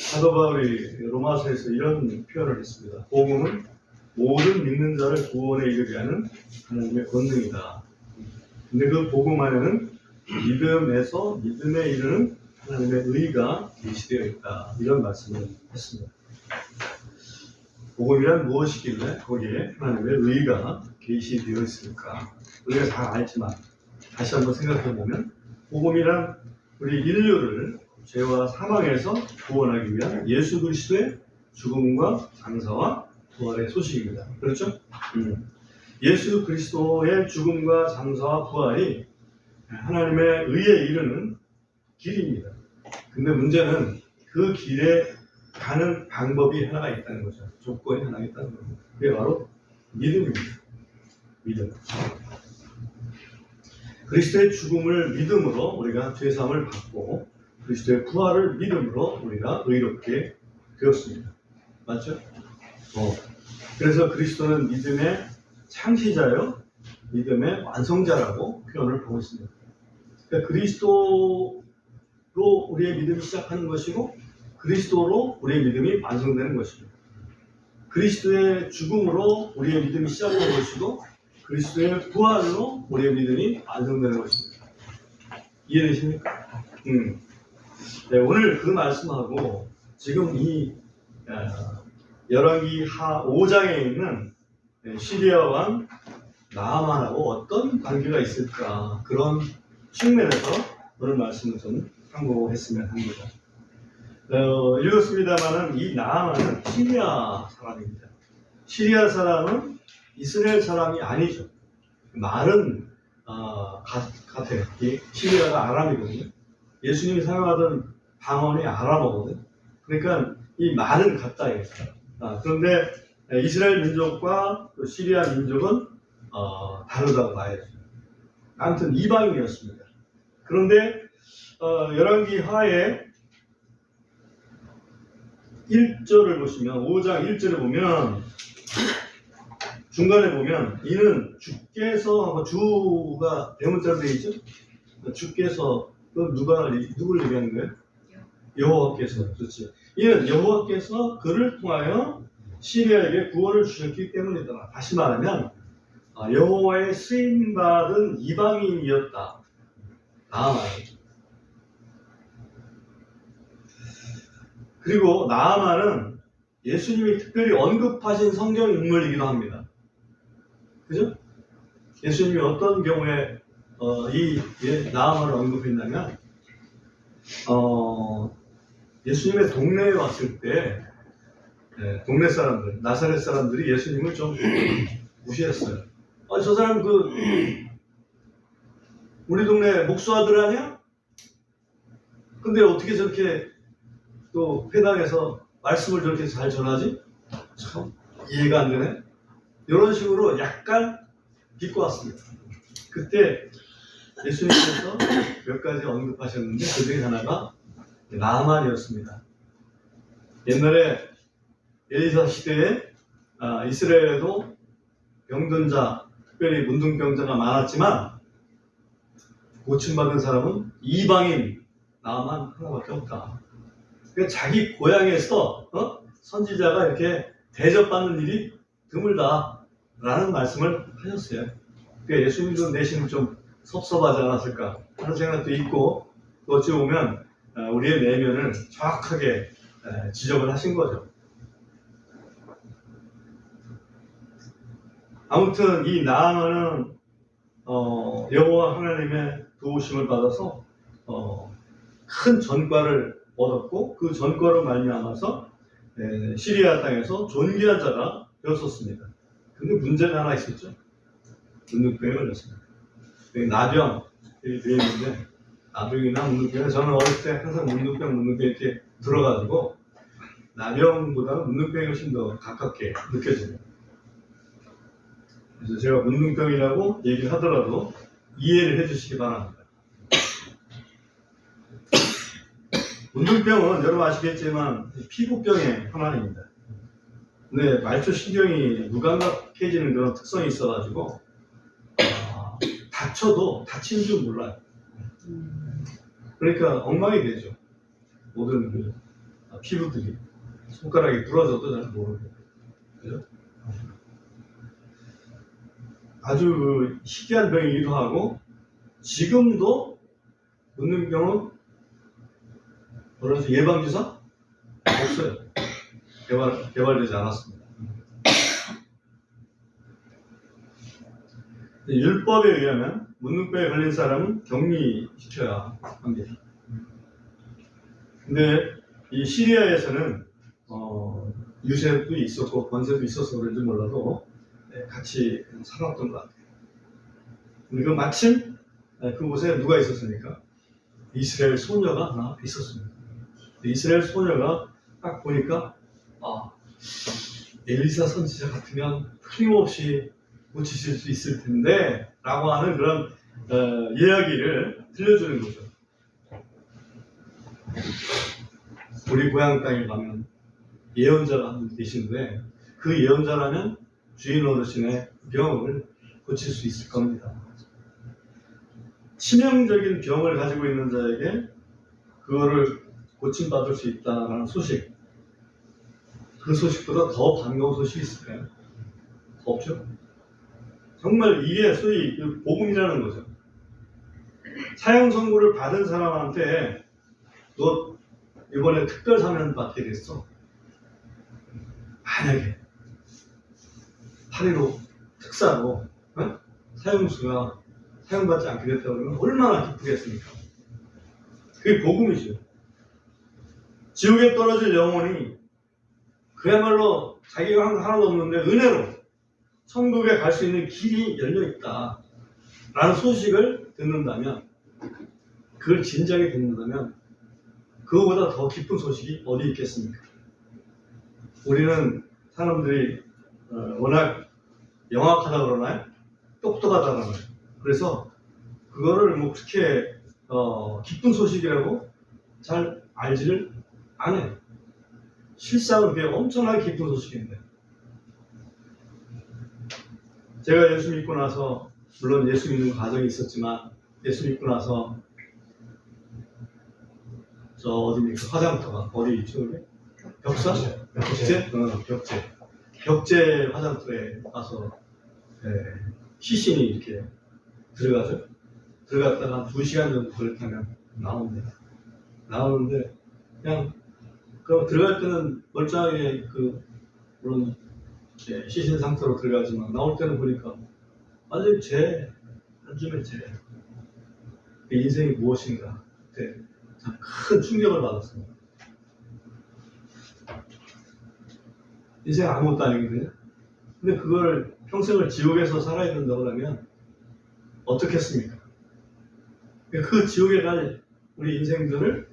사도 바울이 로마서에서 이런 표현을 했습니다. 복음은 모든 믿는 자를 구원에 이르게 하는 하나님의 권능이다. 근데 그 복음 안에는 믿음에서 믿음에 이르는 하나님의 의가 계시되어 있다. 이런 말씀을 했습니다. 복음이란 무엇이길래 거기에 하나님의 의가 계시되어 있을까? 우리가 잘 알지만 다시 한번 생각해 보면 복음이란 우리 인류를 죄와 사망에서 구원하기 위한 예수 그리스도의 죽음과 장사와 부활의 소식입니다. 그렇죠? 예수 그리스도의 죽음과 장사와 부활이 하나님의 의에 이르는 길입니다. 근데 문제는 그 길에 가는 방법이 하나가 있다는 거죠. 조건이 하나가 있다는 겁니다. 그게 바로 믿음입니다. 믿음. 그리스도의 죽음을 믿음으로 우리가 죄사함을 받고 그리스도의 부활을 믿음으로 우리가 의롭게 되었습니다. 맞죠? 그래서 그리스도는 믿음의 창시자요, 믿음의 완성자라고 표현을 하고 있습니다. 그러니까 그리스도로 우리의 믿음이 시작하는 것이고 그리스도로 우리의 믿음이 완성되는 것입니다. 그리스도의 죽음으로 우리의 믿음이 시작하는 것이고 그리스도의 부활로 우리의 믿음이 완성되는 것입니다. 이해되십니까? 네, 오늘 그 말씀하고 지금 이 열왕기 하 5장에 있는 시리아 왕 나아만하고 어떤 관계가 있을까, 그런 측면에서 오늘 말씀을 좀 참고했으면 합니다. 읽었습니다만은 이 나아만은 시리아 사람입니다. 시리아 사람은 이스라엘 사람이 아니죠. 말은 같아요. 시리아가 아람이거든요. 예수님이 사용하던 방언이 아람어거든요. 그러니까 이 말은 같다 이거죠. 그런데 이스라엘 민족과 시리아 민족은 다르다고 봐야죠. 아무튼 이방인이었습니다. 그런데 열왕기 하에 1절을 보시면, 5장 1절을 보면, 중간에 보면 이는 주께서, 주가 대문자로 되어 있죠? 주께서, 누구를 얘기하는 거예요? 여호와께서. 그렇지. 이는 여호와께서 그를 통하여 시리아에게 구원을 주셨기 때문이다. 다시 말하면 여호와의 쓰임받은 이방인이었다. 나아만. 그리고 나아만은 예수님이 특별히 언급하신 성경 인물이기도 합니다. 그죠? 예수님이 어떤 경우에 나아만을 언급했냐면 예수님의 동네에 왔을 때 동네 사람들, 나사렛 사람들이 예수님을 좀 무시했어요. 저 사람 우리 동네 목수아들 아니야? 근데 어떻게 저렇게 또 회당에서 말씀을 저렇게 잘 전하지? 참 이해가 안 되네. 이런 식으로 약간 비꼬았습니다. 그때 예수님께서 몇 가지 언급하셨는데 그 중에 하나가 나아만이었습니다. 옛날에 엘리사 시대에 이스라엘에도 병든 자, 특별히 문둥병자가 많았지만 고침받은 사람은 이방인 나아만 하나밖에 없다. 그러니까 자기 고향에서 선지자가 이렇게 대접받는 일이 드물다라는 말씀을 하셨어요. 그러니까 예수님도 내심 좀 섭섭하지 않았을까 하는 생각도 있고, 또 어찌 보면 우리의 내면을 정확하게 지적을 하신 거죠. 아무튼 이 나아만은 여호와 하나님의 도우심을 받아서 큰 전과를 얻었고 그 전과로 말미암아서 시리아 땅에서 존귀한 자가 되었었습니다. 근데 문제가 하나 있었죠. 문둥병에 걸렸습니다. 나병이 되어 있는데 나병이나 문둥병, 저는 어릴 때 항상 문둥병 이렇게 들어가지고 나병보다는 문둥병이 훨씬 더 가깝게 느껴집니다. 그래서 제가 문둥병이라고 얘기를 하더라도 이해를 해주시기 바랍니다. 문둥병은 여러분 아시겠지만 피부병의 하나입니다. 근데 말초신경이 무감각해지는 그런 특성이 있어가지고 다쳐도 다친 줄 몰라요. 그러니까 엉망이 되죠. 모든 피부들이 손가락이 부러져도 잘 모르고, 그죠? 아주 그 희귀한 병이기도 하고, 지금도 문능병은 예방주사 없어요. 개발되지 않았습니다. 율법에 의하면 문둥병에 걸린 사람은 격리시켜야 합니다. 근데 이 시리아에서는 유세도 있었고 권세도 있어서 그런지 몰라도 같이 살았던 것 같아요. 그리고 마침 그곳에 누가 있었습니까? 이스라엘 소녀가 하나 있었습니다. 이스라엘 소녀가 딱 보니까 엘리사 선지자 같으면 틀림없이 고치실 수 있을 텐데 라고 하는 그런 이야기를 들려주는 거죠. 우리 고향 땅에 가면 예언자가 한 분 계신데 그 예언자라면 주인 어르신의 병을 고칠 수 있을 겁니다. 치명적인 병을 가지고 있는 자에게 그거를 고침받을 수 있다는 소식, 그 소식보다 더 반가운 소식이 있을까요? 없죠. 정말 이게 소위 복음이라는 거죠. 사형 선고를 받은 사람한테 너 이번에 특별 사면 받게 됐어. 만약에 8.15 특사로 사형수가 사형받지 않게 됐다 그러면 얼마나 기쁘겠습니까? 그게 복음이죠. 지옥에 떨어질 영혼이 그야말로 자기가 한 거 하나도 없는데 은혜로 천국에 갈 수 있는 길이 열려있다 라는 소식을 듣는다면, 그걸 진작에 듣는다면 그거보다 더 기쁜 소식이 어디 있겠습니까? 우리는 사람들이 워낙 영악하다 그러나요? 똑똑하다 그러나요? 그래서 그거를 뭐 그렇게 기쁜 소식이라고 잘 알지를 않아요. 실상은 그게 엄청나게 기쁜 소식인데, 제가 예수 믿고 나서, 물론 예수 믿는 과정이 있었지만 예수 믿고 나서 저 어디입니까? 화장터가 어디 있죠? 벽사? 벽제? 벽제 화장터에 가서 시신이 이렇게 들어가죠. 들어갔다가 2시간 정도 걸타면 나오는데 그냥 그럼 들어갈 때는 멀쩡하게 물론 시신 상태로 들어가지만 나올 때는 보니까 완전히 한 줌의 그 인생이 무엇인가 그때 참 큰 충격을 받았습니다. 인생 아무것도 아니거든요. 근데 그걸 평생을 지옥에서 살아야 된다고 하면 어떻겠습니까? 그 지옥에 갈 우리 인생들을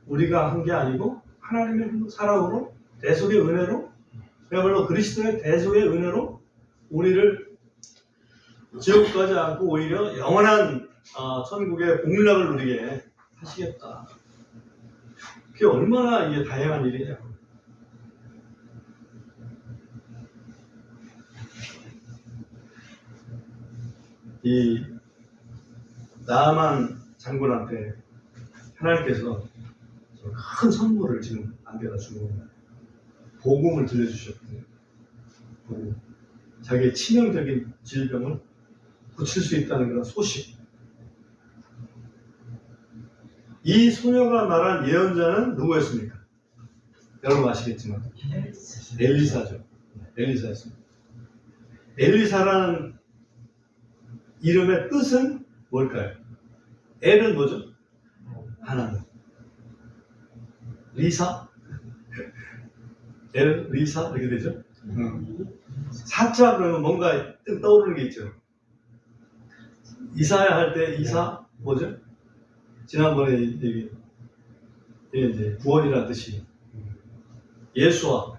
우리가 한 게 아니고 하나님의 사랑으로, 대속의 은혜로, 그야말로 그리스도의 대속의 은혜로 우리를 지옥 가지 않고 오히려 영원한 천국의 복락을 누리게 하시겠다. 그게 얼마나 이게 다양한 일이냐. 이 나만 장군한테 하나님께서 큰 선물을 지금 안겨다 주고 복음을 들려주셨거든요. 복음. 자기의 치명적인 질병을 고칠 수 있다는 그런 소식. 이 소녀가 말한 예언자는 누구였습니까? 여러분 아시겠지만 엘리사죠. 엘리사였습니다. 엘리사라는 이름의 뜻은 뭘까요? 엘은 뭐죠? 하나님. 리사? 엘, 리사? 이렇게 되죠? 사자 그러면 뭔가 떠오르는 게 있죠. 이사야 할 때 이사 뭐죠? 지난번에 이게 이제 구원이라는 뜻이 예수와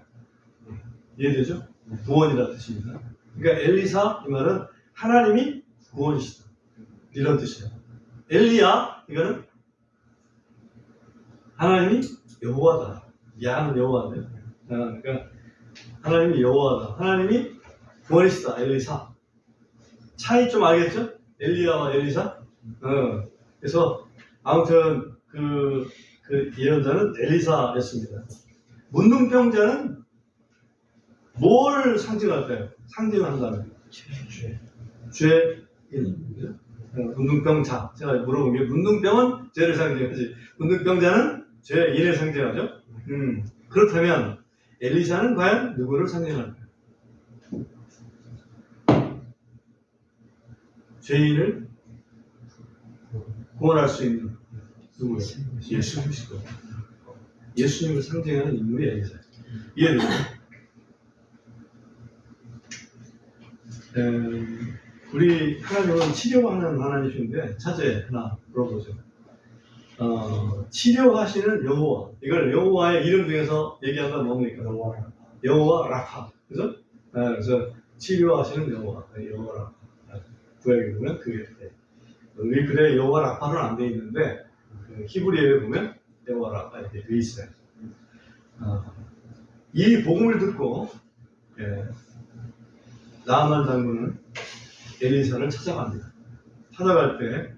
이해되죠? 구원이라는 뜻입니다. 그러니까 엘리사 이 말은 하나님이 구원이시다 이런 뜻이에요. 엘리야 이거는 하나님이 여호와다. 야는 여호와인데, 그러니까 하나님이 여호와다. 하나님이 구원이시다. 엘리사. 차이 좀 알겠죠? 엘리야와 엘리사. 그래서 아무튼 그 예언자는 엘리사였습니다. 문둥병자는 뭘 상징할까요? 상징한다면 죄인. 문둥병자. 제가 물어본 게 문둥병은 죄를 상징하지. 문둥병자는 죄인을 상징하죠. 그렇다면 엘리사는 과연 누구를 상징할까요? 죄인을 구원할 수 있는 누구예요? 예수님이실 거예요. 예수님을 상징하는 인물이 엘리사예요. 이해되죠? 우리 하나님은 치료하는 하나님이신데 차제 하나 물어보죠. 치료하시는 여호와. 이걸 여호와의 이름 중에서 얘기하면 뭡니까? 여호와 라파. 그죠? 그래서 치료하시는 여호와. 여호와 라파. 구약에 보면 그게 돼. 우리 글에 여호와 라파는 안 돼 있는데 그 히브리어에 보면 여호와 라파 이렇게 돼 있어요. 이 복음을 듣고 나아만 장군은 엘리사를 찾아갑니다. 찾아갈 때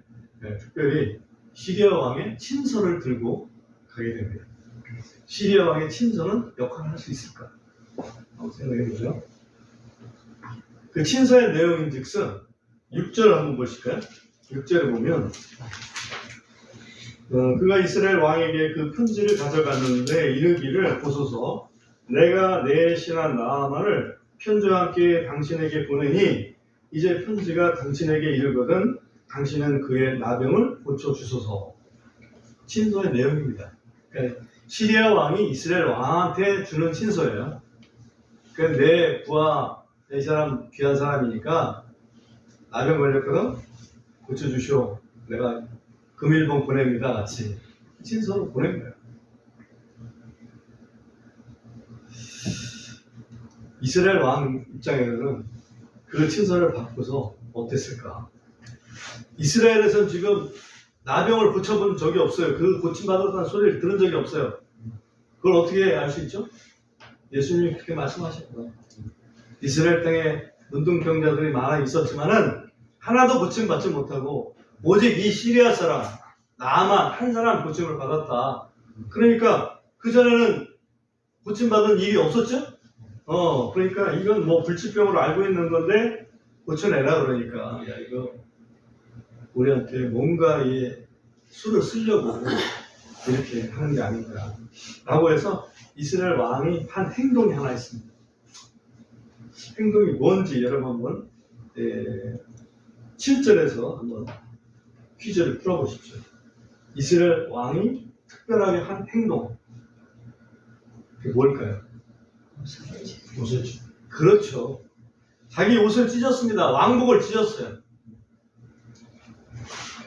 특별히 시리아 왕의 친서를 들고 가게 됩니다. 시리아 왕의 친서는 역할을 할 수 있을까? 한번 생각해 보죠. 그 친서의 내용인즉슨 6절 한번 보실까요? 6절에 보면 그가 이스라엘 왕에게 그 편지를 가져갔는데 이르기를 보소서 내가 내 신하 나아만을 편지와 함께 당신에게 보내니 이제 편지가 당신에게 이르거든 당신은 그의 나병을 고쳐주소서. 친서의 내용입니다. 그러니까 시리아 왕이 이스라엘 왕한테 주는 친서예요. 그러니까 내 부하, 내 사람 귀한 사람이니까 나병 걸렸거든 고쳐주시오. 내가 금일봉 보냅니다. 같이 친서로 보낸 거예요. 이스라엘 왕 입장에서는 그 친서를 받고서 어땠을까? 이스라엘에서는 지금 나병을 고쳐본 적이 없어요. 그 고침받았다는 소리를 들은 적이 없어요. 그걸 어떻게 알 수 있죠? 예수님이 그렇게 말씀하셨구나. 이스라엘 땅에 문둥병자들이 많아 있었지만은 하나도 고침받지 못하고 오직 이 시리아 사람 나만 한 사람 고침을 받았다. 그러니까 그전에는 고침받은 일이 없었죠? 그러니까 이건 뭐 불치병으로 알고 있는 건데 고쳐내라 그러니까 야 이거 우리한테 뭔가 이 수를 쓰려고 이렇게 하는 게 아닌가 라고 해서 이스라엘 왕이 한 행동이 하나 있습니다. 행동이 뭔지 여러분 한번 7절에서 한번 퀴즈를 풀어보십시오. 이스라엘 왕이 특별하게 한 행동 그게 뭘까요? 옷을 그렇죠. 자기 옷을 찢었습니다. 왕복을 찢었어요.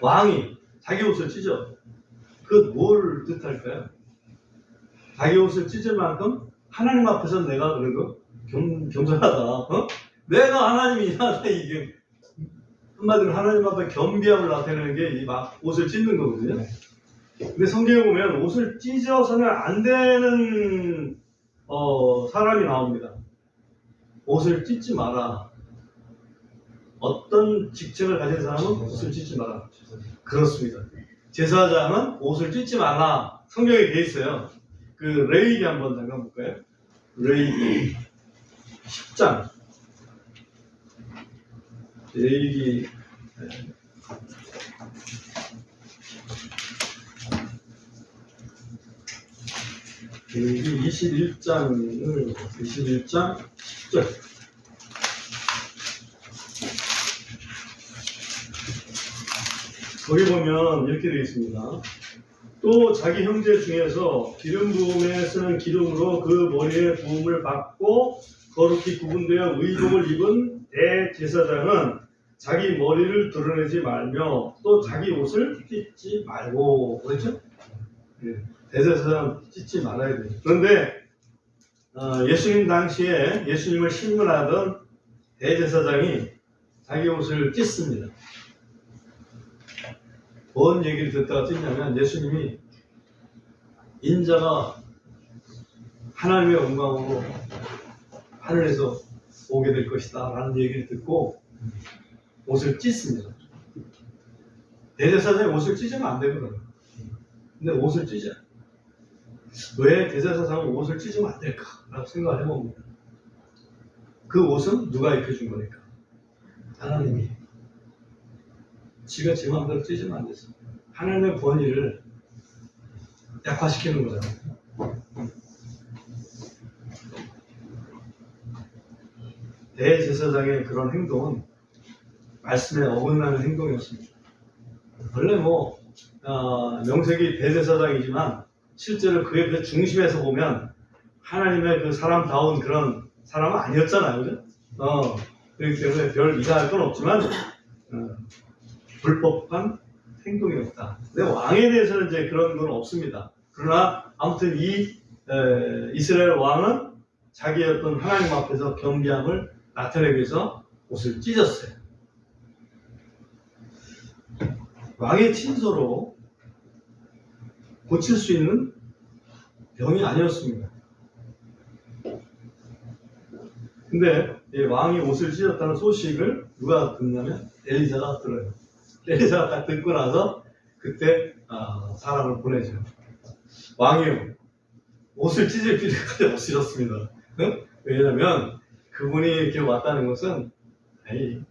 왕이 자기 옷을 찢어. 그건 뭘 뜻할까요? 자기 옷을 찢을 만큼 하나님 앞에서 내가 그리고 겸손하다. 내가 하나님이야. 이게 한마디로 하나님 앞에 겸비함을 나타내는 게 이 막 옷을 찢는 거거든요. 근데 성경에 보면 옷을 찢어서는 안 되는 사람이 나옵니다. 옷을 찢지 마라. 어떤 직책을 가진 사람은 옷을 찢지 마라. 그렇습니다. 제사장은 옷을 찢지 말라. 성경에 돼 있어요. 그 레위기 한번 잠깐 볼까요? 레위기 10장. 레위기 레위기 21장 10절. 거기 보면 이렇게 되어 있습니다. 또 자기 형제 중에서 기름 부음에 쓰는 기름으로 그 머리에 부음을 받고 거룩히 구분되어 의복을 입은 대제사장은 자기 머리를 드러내지 말며 또 자기 옷을 찢지 말고 그렇죠? 대제사장 찢지 말아야 돼요. 그런데 예수님 당시에 예수님을 신문하던 대제사장이 자기 옷을 찢습니다. 뭔 얘기를 듣다가 찢냐면 예수님이 인자가 하나님의 영광으로 하늘에서 오게 될 것이다 라는 얘기를 듣고 옷을 찢습니다. 대제사장이 옷을 찢으면 안 되거든요. 근데 옷을 찢어요. 왜 대제사장은 옷을 찢으면 안 될까라고 생각을 해봅니다. 그 옷은 누가 입혀준 거니까? 하나님이. 지가 제 마음대로 찢으면 안 됐어. 하나님의 권위를 약화시키는 거잖아요. 대제사장의 그런 행동은 말씀에 어긋나는 행동이었습니다. 원래 명색이 대제사장이지만 실제로 그의 그 중심에서 보면 하나님의 그 사람다운 그런 사람은 아니었잖아요. 그죠? 그렇기 때문에 별 이상할 건 없지만 불법한 행동이었다. 근데 왕에 대해서는 이제 그런 건 없습니다. 그러나 아무튼 이스라엘 왕은 자기의 어떤 하나님 앞에서 겸비함을 나타내기 위해서 옷을 찢었어요. 왕의 친서로 고칠 수 있는 병이 아니었습니다. 근데 왕이 옷을 찢었다는 소식을 누가 듣냐면 엘리사가 들어요. 엘리사가 딱 듣고 나서 그때 사람을 보내죠. 왕이요, 옷을 찢을 필요까지 없으셨습니다. 왜냐하면 그분이 이렇게 왔다는 것은 이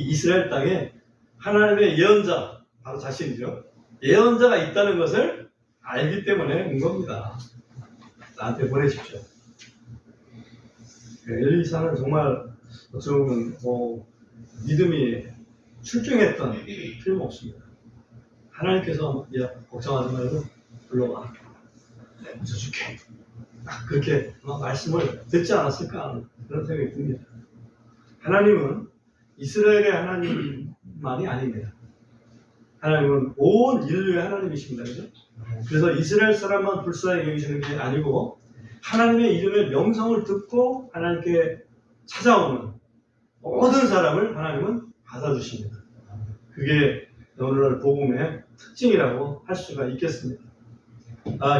이스라엘 땅에 하나님의 예언자, 바로 자신이죠. 예언자가 있다는 것을 알기 때문에 온 겁니다. 나한테 보내십시오. 엘리사는 정말 어쩌면 믿음이 출중했던 틀림없습니다. 하나님께서 걱정하지 말고 불러와, 내가 고쳐줄게. 그렇게 말씀을 듣지 않았을까 하는 그런 생각이 듭니다. 하나님은 이스라엘의 하나님만이 아닙니다. 하나님은 온 인류의 하나님이십니다. 그죠? 그래서 이스라엘 사람만 불쌍히 여기시는 게 아니고 하나님의 이름의 명성을 듣고 하나님께 찾아오는 모든 사람을 하나님은 받아주십니다. 그게 오늘날 복음의 특징이라고 할 수가 있겠습니다.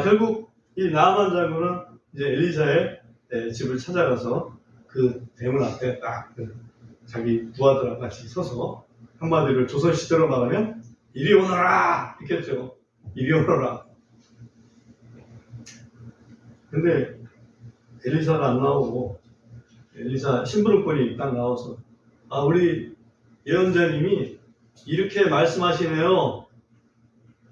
결국 이 나아만 장군은 이제 엘리사의 집을 찾아가서 그 대문 앞에 딱 자기 부하들하고 같이 서서 한마디로 조선시대로 말하면 이리 오너라! 이렇게 했죠. 이리 오너라. 근데 엘리사가 안 나오고 엘리사 심부름꾼이 딱 나와서 우리 예언자님이 이렇게 말씀하시네요.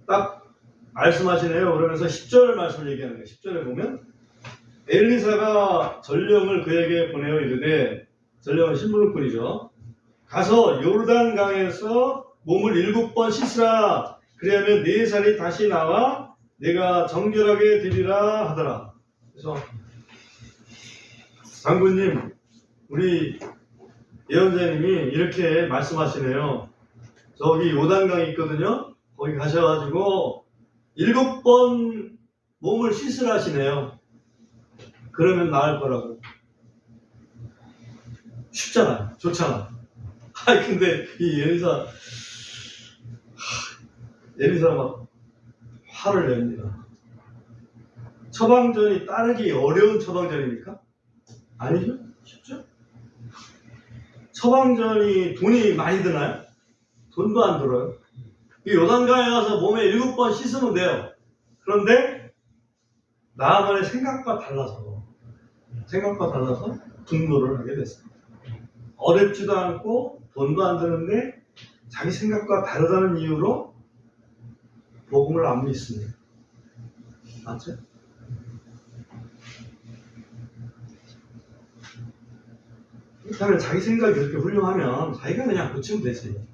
딱 말씀하시네요. 그러면서 10절 말씀을 얘기하는 거예요. 10절에 보면 엘리사가 전령을 그에게 보내어 이르되, 전령은 심부름꾼이죠. 가서 요르단강에서 몸을 7번 씻으라. 그리하면 4살이 다시 나와 내가 정결하게 되리라 하더라. 그래서 장군님, 우리 예언자님이 이렇게 말씀하시네요. 저기 요단강이 있거든요. 거기 가셔가지고 7번 몸을 씻으라 하시네요. 그러면 나을 거라고. 쉽잖아요. 좋잖아. 근데 이 엘리사가 막 화를 냅니다. 처방전이 따르기 어려운 처방전입니까? 아니죠? 쉽죠? 처방전이 돈이 많이 드나요? 돈도 안 들어요. 이 요단강에 가서 몸에 7번 씻으면 돼요. 그런데 나아만의 생각과 달라서 분노를 하게 됐습니다. 어렵지도 않고 돈도 안 드는데 자기 생각과 다르다는 이유로 복음을 안 믿습니다. 맞죠? 그렇다면 자기 생각이 그렇게 훌륭하면 자기가 그냥 고치면 되지.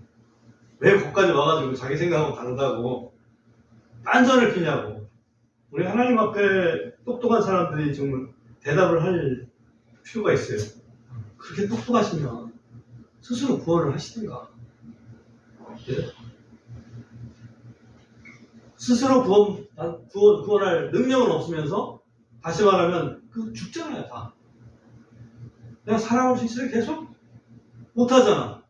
왜 거기까지 와가지고 자기 생각하고 다르다고 딴전을 피냐고. 우리 하나님 앞에 똑똑한 사람들이 정말 대답을 할 필요가 있어요. 그렇게 똑똑하시면 스스로 구원을 하시든가. 예? 스스로 구원할 능력은 없으면서, 다시 말하면 죽잖아요. 다. 내가 살아올 수 있어요? 계속? 못하잖아.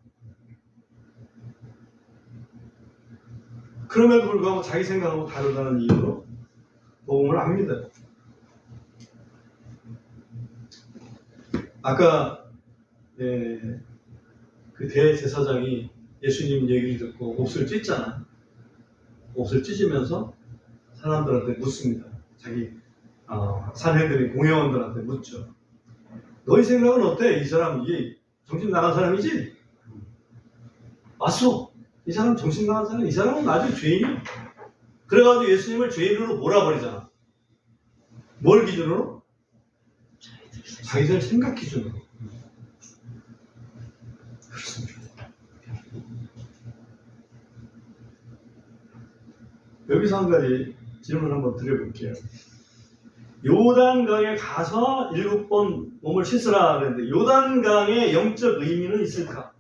그럼에도 불구하고 자기 생각하고 다르다는 이유로 복음을 안 믿어요. 아까 그 대제사장이 예수님 얘기를 듣고 옷을 찢잖아. 옷을 찢으면서 사람들한테 묻습니다. 자기 산해들이 공회원들한테 묻죠. 너희 생각은 어때? 이 사람 이게 정신 나간 사람이지? 맞소. 이 사람 정신 나간 사람. 이 사람은 아주 죄인이야. 그래가지고 예수님을 죄인으로 몰아버리잖아. 뭘 기준으로? 자기들 생각 기준으로. 그렇습니다. 여기서 한 가지 질문 한번 드려볼게요. 요단강에 가서 7번 몸을 씻으라 그랬는데 요단강의 영적 의미는 있을까?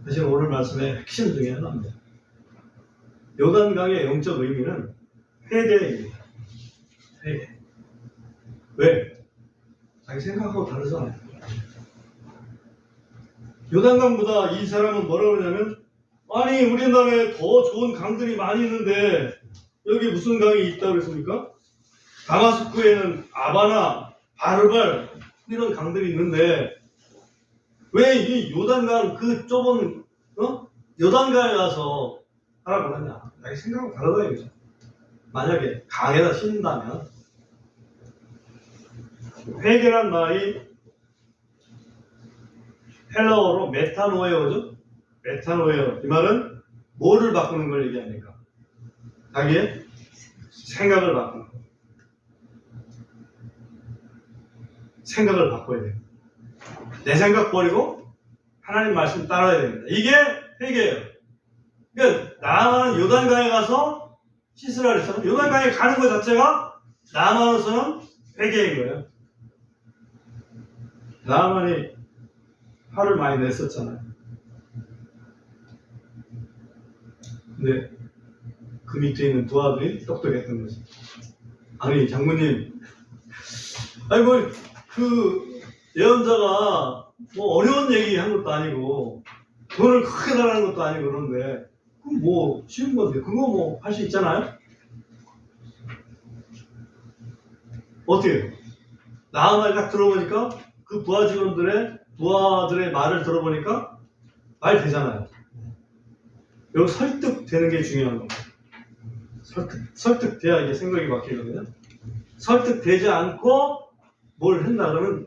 사실 오늘 말씀의 핵심 중에 하나입니다. 요단강의 영적 의미는 회개입니다. 회개. 왜? 자기 생각하고 다르잖아요. 요단강보다 이 사람은 뭐라고 그러냐면 아니 우리나라에 더 좋은 강들이 많이 있는데 여기 무슨 강이 있다고 그랬습니까? 다마스쿠에는 아바나, 바르발 이런 강들이 있는데 왜 이 요단강 그 좁은 요단강에 가서 하라고 하냐? 자기 생각은 다르다 이거죠. 만약에 강에다 씻는다면 회개란 말이 헬라어로 메타노에어죠. 메타노에어. 이 말은 뭐를 바꾸는 걸 얘기합니까? 자기의 생각을 바꾸는 거. 생각을 바꿔야 돼요. 내 생각 버리고 하나님 말씀 따라야 됩니다. 이게 회개예요. 그러니까 나아만은 요단강에 가서 씻으라 그랬잖아요. 요단강에 가는 것 자체가 나아만으로서는 회개인 거예요. 나아만이 화를 많이 냈었잖아요. 근데 그 밑에 있는 두 아들이 똑똑했던 거지. 아니 장모님, 아니 뭐 그 예언자가 뭐 어려운 얘기 한 것도 아니고 돈을 크게 달라는 것도 아니고 그런데 그럼 뭐 쉬운 건데 그거 뭐 할 수 있잖아요. 어떻게 해요? 나아만이 딱 들어보니까 그 부하들의 말을 들어보니까 말 되잖아요. 여기 설득되는 게 중요한 겁니다. 설득돼야 이게 생각이 바뀌거든요. 설득되지 않고 뭘 한다 그러면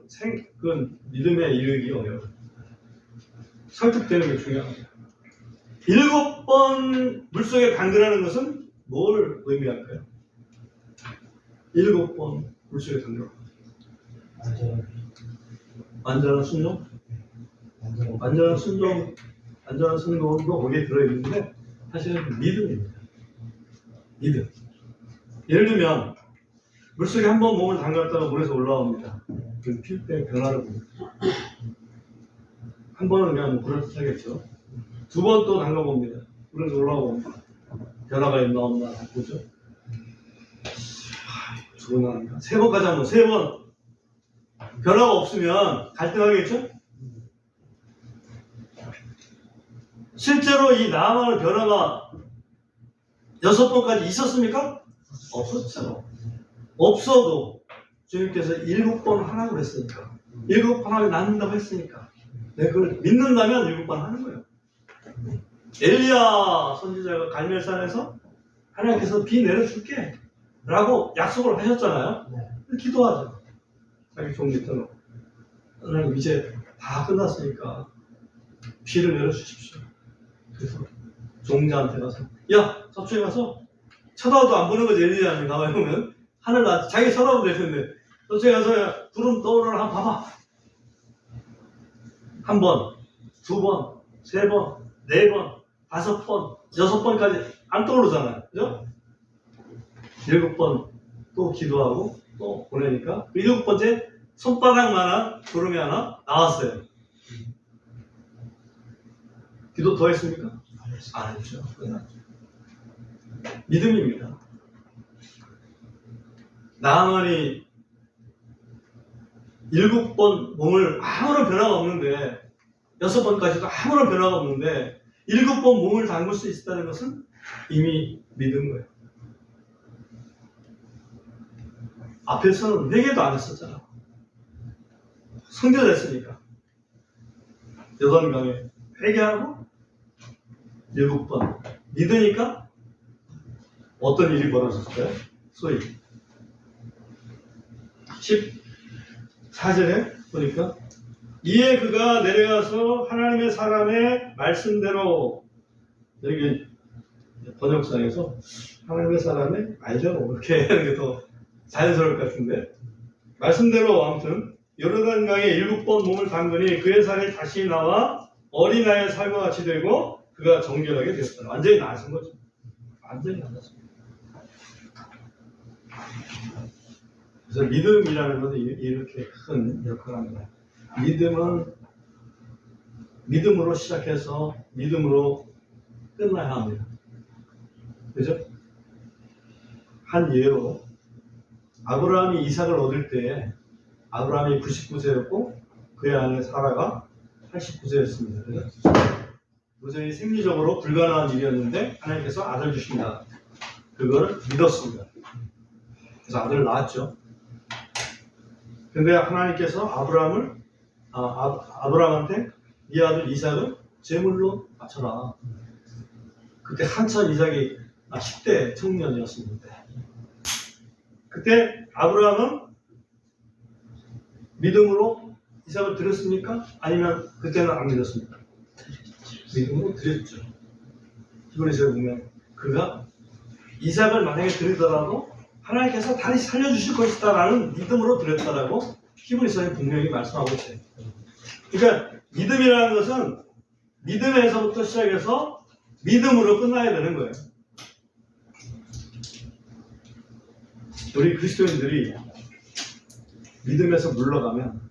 그건 믿음에 이르기 어려워요. 설득되는 게 중요합니다. 7번 물속에 담그라는 것은 뭘 의미할까요? 7번 물속에 담그라. 완전한 순종? 완전한 순종도 거기에 들어있는데 사실은 믿음입니다. 믿음. 예를 들면 물속에 한 번 몸을 담갔다가 물에서 올라옵니다. 그 필때 변화를 봅니다. 한 번은 그냥 그럴듯하겠죠. 두 번 또 담가봅니다. 물에서 올라오고 변화가 있나 없나 보죠. 좋은 하나입니다. 세 번까지 하면 세 번 변화가 없으면 갈등하겠죠? 실제로 이 나아만의 변화가 6번까지 있었습니까? 없었죠. 없어도 주님께서 7번 하라고 했으니까 7번 하면 낫는다고 했으니까 내가 그걸 믿는다면 7번 하는 거예요. 엘리야 선지자가 갈멜산에서 하나님께서 비 내려줄게 라고 약속을 하셨잖아요. 기도하죠. 자기 종 밑으로 하나님 이제 다 끝났으니까 비를 내려주십시오. 그래서 종자한테 가서 야 저쪽에 가서 쳐다도 안 보는 거지. 엘리야는 가만히 보면 하늘 자기 쳐다보면 될 텐데 저쪽에 가서 야, 구름 떠오르나 한번 봐봐. 한 번, 두 번, 세 번, 네 번, 5번, 6번까지 안 떠오르잖아요. 그죠? 7번 또 기도하고 또 보내니까 7번째 손바닥만한 구름이 하나 나왔어요. 기도 더 했습니까? 안 했죠. 믿음입니다. 나아만이 7번 몸을 아무런 변화가 없는데 6번까지도 아무런 변화가 없는데 7번 몸을 담글 수 있다는 것은 이미 믿은 거예요. 앞에서는 회개도 안 했었잖아. 성결했으니까. 요단강에 회개하고 7번 믿으니까 어떤 일이 벌어졌을까요? 소위 14절에 보니까 이에 그가 내려가서 하나님의 사람의 말씀대로, 여기 번역상에서 하나님의 사람의 말대로 이렇게 하는 게 더 자연스러울 것 같은데, 말씀대로 아무튼 요르단강에 7번 몸을 담그니 그의 살이 다시 나와 어린아이의 살과 같이 되고 그가 정결하게 되었다. 완전히 나아진 거죠. 완전히 나았습니다. 그래서 믿음이라는 것은 이렇게 큰 역할을 합니다. 믿음은 믿음으로 시작해서 믿음으로 끝나야 합니다. 그죠? 한 예로 아브라함이 이삭을 얻을 때 아브라함이 99세였고 그의 아내 사라가 89세였습니다. 그죠? 도저히 생리적으로 불가능한 일이었는데 하나님께서 아들 주신다. 그걸 믿었습니다. 그래서 아들을 낳았죠. 근데 하나님께서 아브라함한테 네 아들 이삭을 제물로 바쳐라. 그때 한참 이삭이 10대 청년이었습니다. 그때 아브라함은 믿음으로 이삭을 드렸습니까? 아니면 그때는 안 믿었습니까? 믿음으로 드렸죠. 히브리서에 보면 그가 이삭을 만약에 드리더라도 하나님께서 다시 살려주실 것이다 라는 믿음으로 드렸다라고 히브리서에 분명히 말씀하고 있어요. 그러니까 믿음이라는 것은 믿음에서부터 시작해서 믿음으로 끝나야 되는 거예요. 우리 그리스도인들이 믿음에서 물러가면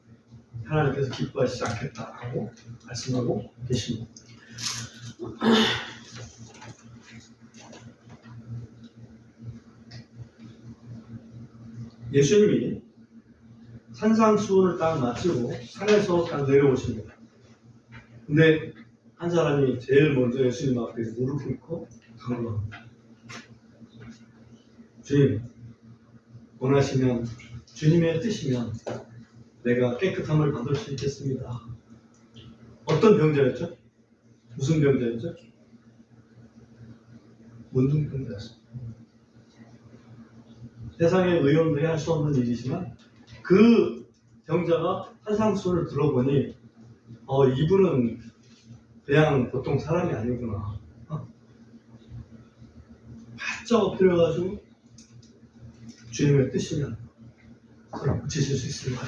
하나님께서 기뻐하시지 않겠다라고 말씀하고 계십니다. 예수님이 산상수훈을 딱 마치고 산에서 딱 내려오십니다. 근데 한 사람이 제일 먼저 예수님 앞에 무릎 꿇고 간구합니다. 주님, 원하시면 주님의 뜻이면 내가 깨끗함을 받을 수 있겠습니다. 어떤 병자였죠? 무슨 병자였죠? 문둥병자였습니다. 세상의 의원들이 할 수 없는 일이지만 그 병자가 산상수훈을 들어보니 이분은 그냥 보통 사람이 아니구나. 바짝 엎드려가지고 주님의 뜻이면 그럼 고치실 수 있습니다.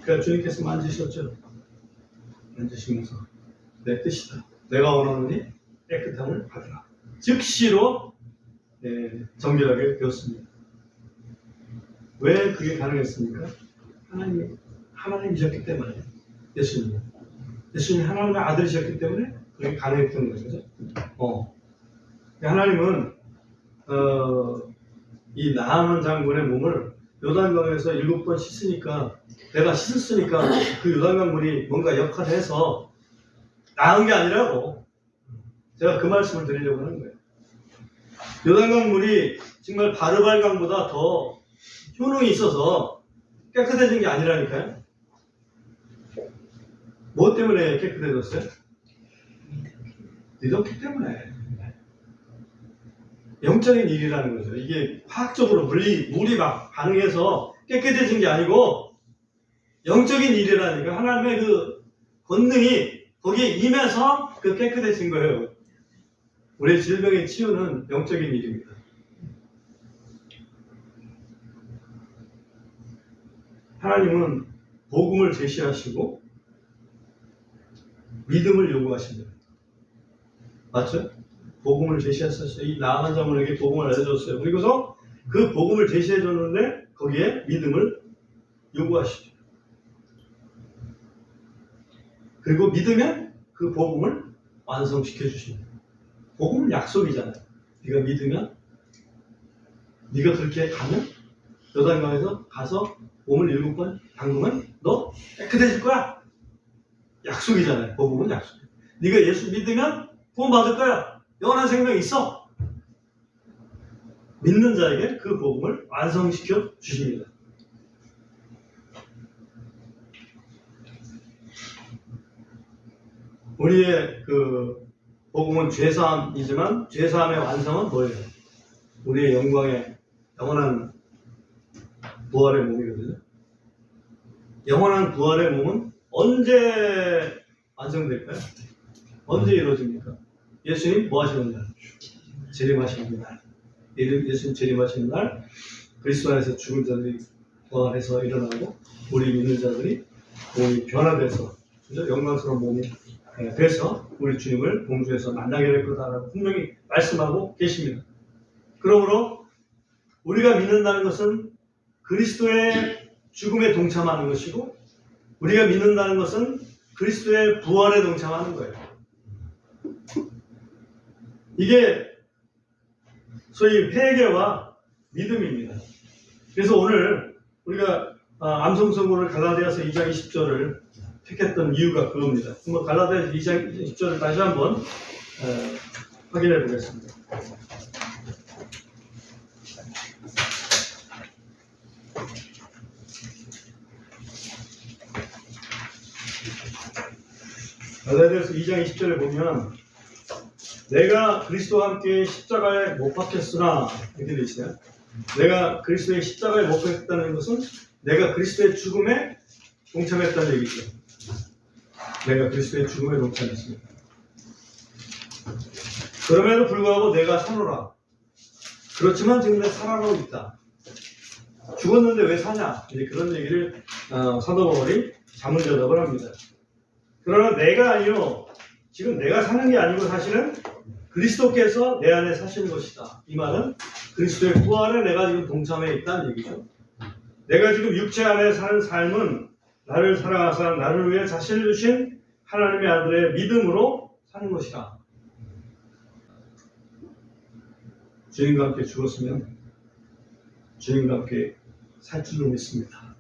그러니까 주님께서 만지셨죠. 만지시면서 내 뜻이다. 내가 원하노니 깨끗함을 받으라. 즉시로 정결하게 되었습니다. 왜 그게 가능했습니까? 하나님이셨기 때문에. 예수님이 하나님의 아들이셨기 때문에 그게 가능했던 거죠. 하나님은 이 나아만 장군의 몸을 요단강에서 7번 씻으니까, 내가 씻었으니까 그 요단강 물이 뭔가 역할을 해서 나은 게 아니라고 제가 그 말씀을 드리려고 하는 거예요. 요단강 물이 정말 바르발강보다 더 효능이 있어서 깨끗해진 게 아니라니까요. 뭐 때문에 깨끗해졌어요? 믿었기 때문에. 영적인 일이라는 거죠. 이게 화학적으로 물이 막 반응해서 깨끗해진 게 아니고 영적인 일이라니까. 하나님의 그 권능이 거기에 임해서 그 깨끗해진 거예요. 우리의 질병의 치유는 영적인 일입니다. 하나님은 복음을 제시하시고 믿음을 요구하십니다. 맞죠? 복음을 제시하셨어요. 이 나아간 자분에게 복음을 알려줬어요. 그리고서 그 복음을 제시해줬는데 거기에 믿음을 요구하시죠. 그리고 믿으면 그 복음을 완성시켜 주십니다. 복음은 약속이잖아요. 네가 믿으면, 네가 그렇게 가면, 요단강에서 가서 몸을 7번 담그면 너 깨끗해질 거야. 약속이잖아요. 복음은 약속. 네가 예수 믿으면 구원 받을 거야. 영원한 생명이 있어. 믿는 자에게 그 복음을 완성시켜 주십니다. 우리의 그 복음은 죄사함이지만 죄사함의 완성은 뭐예요? 우리의 영광의 영원한 부활의 몸이거든요. 영원한 부활의 몸은 언제 완성될까요? 언제 이루어집니까? 예수님 뭐 하시는 날? 재림하시는 날. 예수님 재림하시는 날 그리스도 안에서 죽은 자들이 부활해서 일어나고 우리 믿는 자들이 몸이 변화돼서 영광스러운 몸이 돼서 우리 주님을 공중에서 만나게 될 거다라고 분명히 말씀하고 계십니다. 그러므로 우리가 믿는다는 것은 그리스도의 죽음에 동참하는 것이고 우리가 믿는다는 것은 그리스도의 부활에 동참하는 거예요. 이게 소위 회개와 믿음입니다. 그래서 오늘 우리가 암송성고를 갈라디아서 2장 20절을 택했던 이유가 그겁니다. 한번 갈라디아서 2장 20절을 다시 한번 확인해 보겠습니다. 갈라디아서 2장 20절에 보면 내가 그리스도와 함께 십자가에 못 박혔으나 이렇게 되어 있어요. 내가 그리스도의 십자가에 못 박혔다는 것은 내가 그리스도의 죽음에 동참했다는 얘기죠. 내가 그리스도의 죽음에 동참했습니다. 그럼에도 불구하고 내가 사노라. 그렇지만 지금 내가 살아가고 있다. 죽었는데 왜 사냐? 이제 그런 얘기를 사도 바울이 자문대답을 합니다. 그러나 내가 아니요. 지금 내가 사는 게 아니고 사실은 그리스도께서 내 안에 사시는 것이다. 이 말은 그리스도의 부활에 내가 지금 동참해 있다는 얘기죠. 내가 지금 육체 안에 사는 삶은 나를 사랑하사 나를 위해 자신을 주신 하나님의 아들의 믿음으로 사는 것이다. 주님과 함께 죽었으면 주님과 함께 살 줄로 믿습니다.